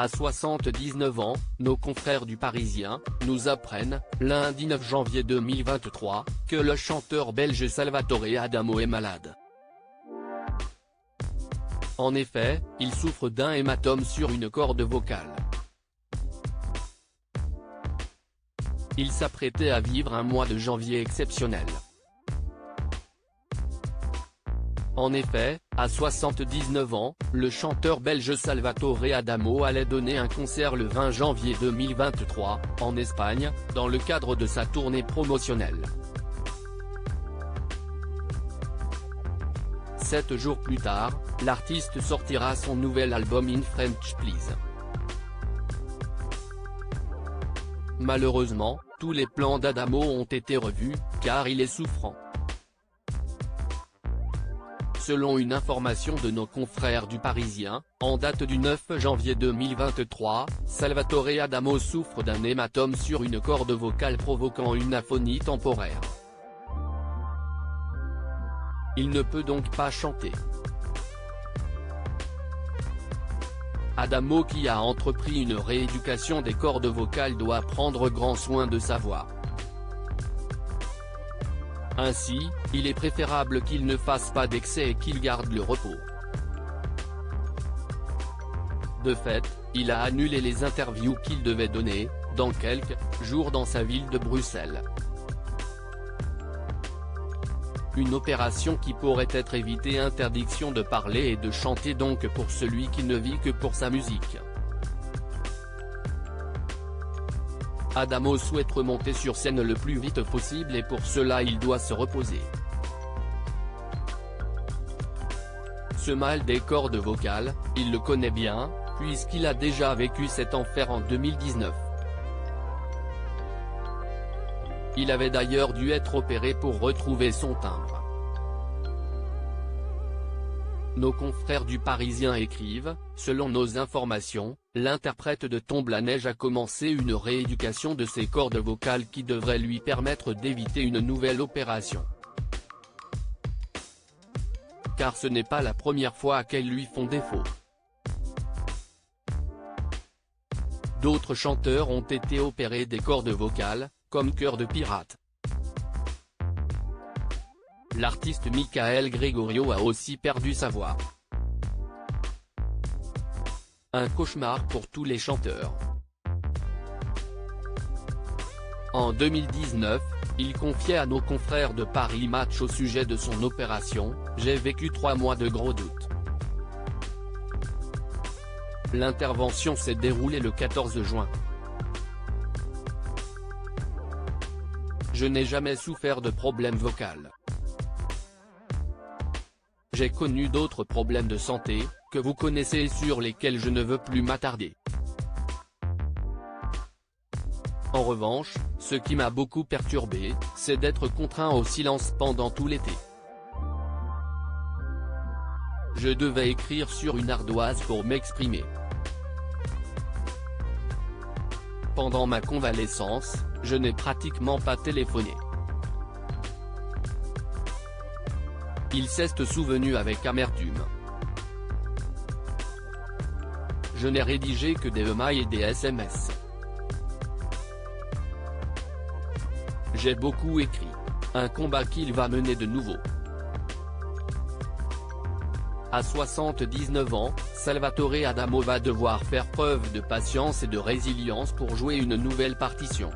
À 79 ans, nos confrères du Parisien nous apprennent, lundi 9 janvier 2023, que le chanteur belge Salvatore Adamo est malade. En effet, il souffre d'un hématome sur une corde vocale. Il s'apprêtait à vivre un mois de janvier exceptionnel. En effet, à 79 ans, le chanteur belge Salvatore Adamo allait donner un concert le 20 janvier 2023, en Espagne, dans le cadre de sa tournée promotionnelle. 7 jours plus tard, l'artiste sortira son nouvel album In French Please. Malheureusement, tous les plans d'Adamo ont été revus, car il est souffrant. Selon une information de nos confrères du Parisien, en date du 9 janvier 2023, Salvatore Adamo souffre d'un hématome sur une corde vocale provoquant une aphonie temporaire. Il ne peut donc pas chanter. Adamo, qui a entrepris une rééducation des cordes vocales, doit prendre grand soin de sa voix. Ainsi, il est préférable qu'il ne fasse pas d'excès et qu'il garde le repos. De fait, il a annulé les interviews qu'il devait donner, dans quelques jours dans sa ville de Bruxelles. Une opération qui pourrait être évitée, interdiction de parler et de chanter donc pour celui qui ne vit que pour sa musique. Adamo souhaite remonter sur scène le plus vite possible et pour cela il doit se reposer. Ce mal des cordes vocales, il le connaît bien, puisqu'il a déjà vécu cet enfer en 2019. Il avait d'ailleurs dû être opéré pour retrouver son timbre. Nos confrères du Parisien écrivent, selon nos informations, l'interprète de Tombe la Neige a commencé une rééducation de ses cordes vocales qui devrait lui permettre d'éviter une nouvelle opération. Car ce n'est pas la première fois qu'elles lui font défaut. D'autres chanteurs ont été opérés des cordes vocales, comme Cœur de Pirate. L'artiste Michael Gregorio a aussi perdu sa voix. Un cauchemar pour tous les chanteurs. En 2019, il confiait à nos confrères de Paris Match au sujet de son opération, « J'ai vécu 3 mois de gros doutes. L'intervention s'est déroulée le 14 juin. Je n'ai jamais souffert de problème vocal. J'ai connu d'autres problèmes de santé, que vous connaissez et sur lesquels je ne veux plus m'attarder. En revanche, ce qui m'a beaucoup perturbé, c'est d'être contraint au silence pendant tout l'été. Je devais écrire sur une ardoise pour m'exprimer. Pendant ma convalescence, je n'ai pratiquement pas téléphoné. Il s'est souvenu avec amertume. Je n'ai rédigé que des emails et des SMS. J'ai beaucoup écrit. Un combat qu'il va mener de nouveau. À 79 ans, Salvatore Adamo va devoir faire preuve de patience et de résilience pour jouer une nouvelle partition.